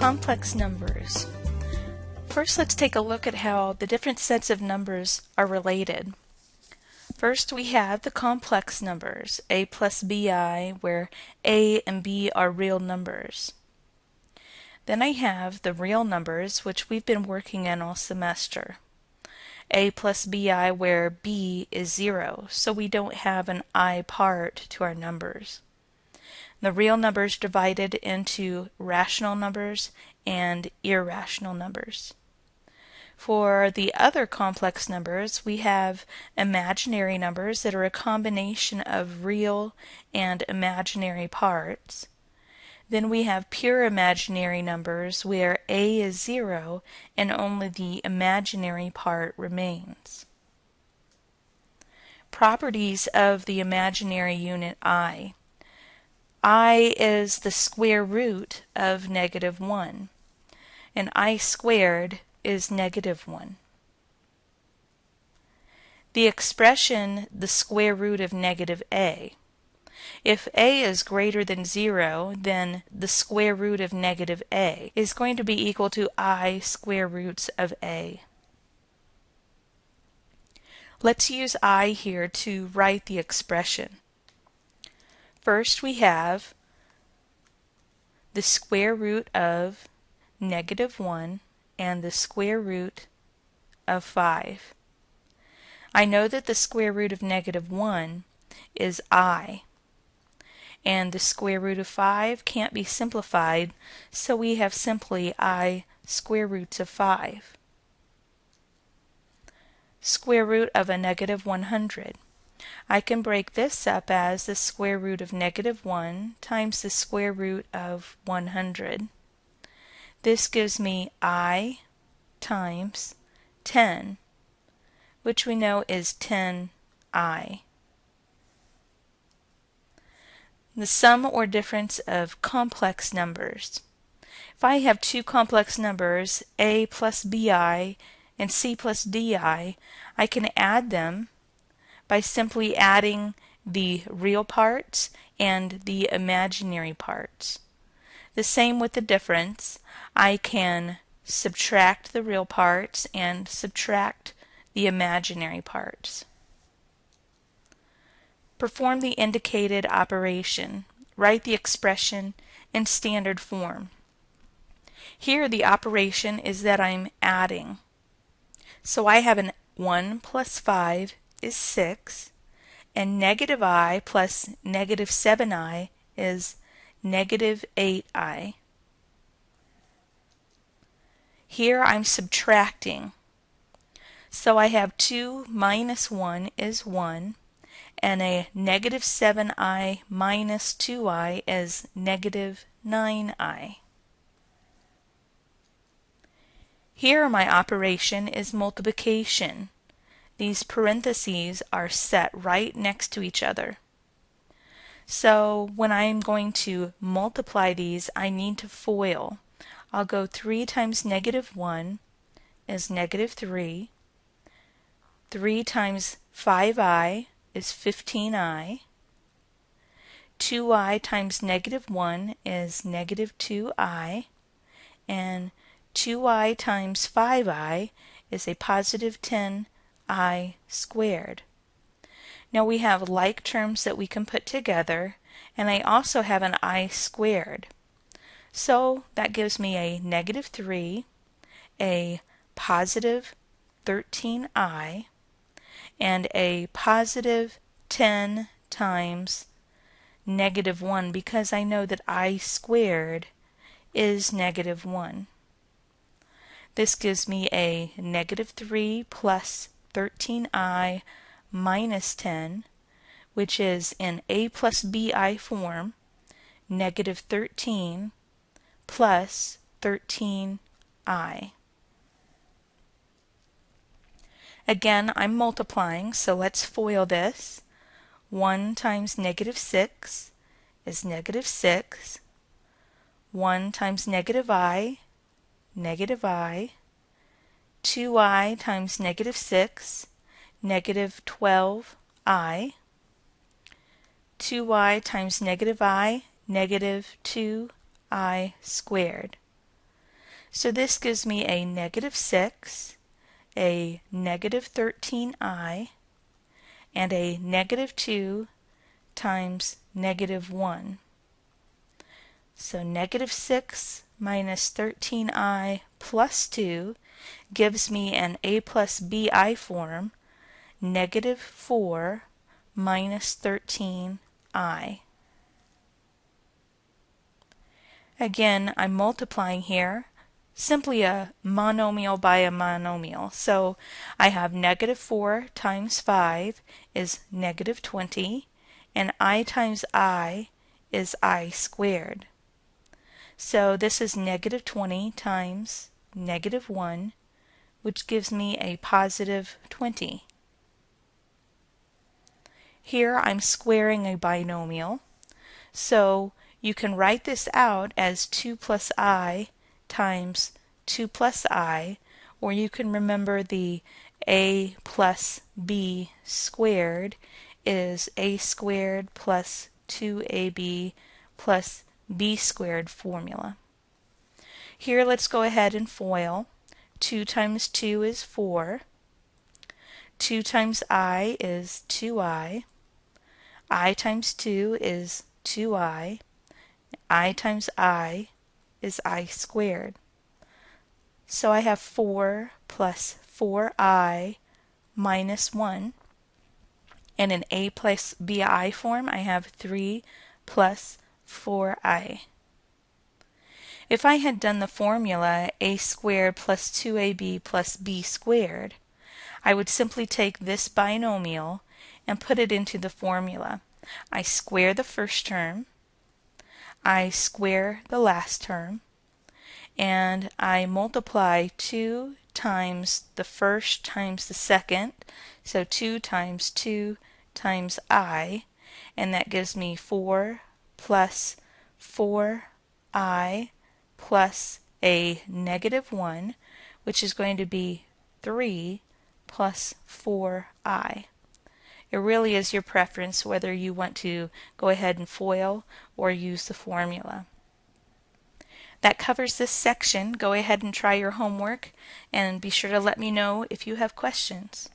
Complex numbers. First, let's take a look at how the different sets of numbers are related. First, we have the complex numbers, a plus bi, where a and b are real numbers. Then I have the real numbers, which we've been working on all semester. A plus bi, where b is 0, so we don't have an I part to our numbers. The real numbers divided into rational numbers and irrational numbers. For the other complex numbers, we have imaginary numbers that are a combination of real and imaginary parts. Then we have pure imaginary numbers where a is 0 and only the imaginary part remains. Properties of the imaginary unit I. I is the square root of -1, and I squared is -1. The expression the square root of -a. If a is greater than 0, then the square root of -a is going to be equal to I square roots of a. Let's use I here to write the expression. First, we have the square root of -1 and the square root of 5. I know that the square root of -1 is I, and the square root of 5 can't be simplified, so we have simply I square roots of 5. Square root of a -100. I can break this up as the square root of -1 times the square root of 100. This gives me I times 10, which we know is 10I. The sum or difference of complex numbers. If I have two complex numbers, a plus bi and c plus di, I can add them by simply adding the real parts and the imaginary parts. The same with the difference. I can subtract the real parts and subtract the imaginary parts. Perform the indicated operation. Write the expression in standard form. Here the operation is that I'm adding. So I have an 1 plus 5 is 6, and -i plus -7i is -8i. Here I'm subtracting. So I have 2 minus 1 is 1, and a -7i minus 2i is -9i. Here my operation is multiplication. These parentheses are set right next to each other. So when I'm going to multiply these, I need to FOIL. I'll go 3 times -1 is -3. 3 times 5i is 15i. 2i times -1 is -2i. And 2i times 5i is a positive 10i squared. Now we have like terms that we can put together, and I also have an I squared. So that gives me a -3, a positive 13i, and a positive 10 times -1, because I know that I squared is -1. This gives me a -3 plus 13i minus 10, which is in a plus bi form, -13 plus 13i. Again, I'm multiplying, so let's FOIL this. 1 times -6 is -6. 1 times -i, -i. 2i times -6, -12i. 2i times -i, -2i squared. So this gives me a negative 6, a negative 13i, and a negative 2 times negative 1. So negative 6 minus 13i plus 2 gives me an a plus bi form, negative 4 minus 13i. Again, I'm multiplying here, simply a monomial by a monomial. So I have negative 4 times 5 is negative 20, and I times I is I squared. So this is negative 20 times negative 1, which gives me a positive 20. Here I'm squaring a binomial, so you can write this out as 2 plus I times 2 plus I, or you can remember the a plus b squared is a squared plus 2ab plus b squared formula. Here let's go ahead and FOIL. 2 times 2 is 4. 2 times I is 2i. I times 2 is 2i. I times I is I squared. So I have 4 plus 4i minus 1. And in a plus bi form, I have 3 plus 4i. If I had done the formula a squared plus 2ab plus b squared, I would simply take this binomial and put it into the formula. I square the first term, I square the last term, and I multiply 2 times the first times the second, so 2 times 2 times I, and that gives me 4 plus 4i plus a negative 1, which is going to be 3 plus 4i. It really is your preference whether you want to go ahead and FOIL or use the formula. That covers this section. Go ahead and try your homework and be sure to let me know if you have questions.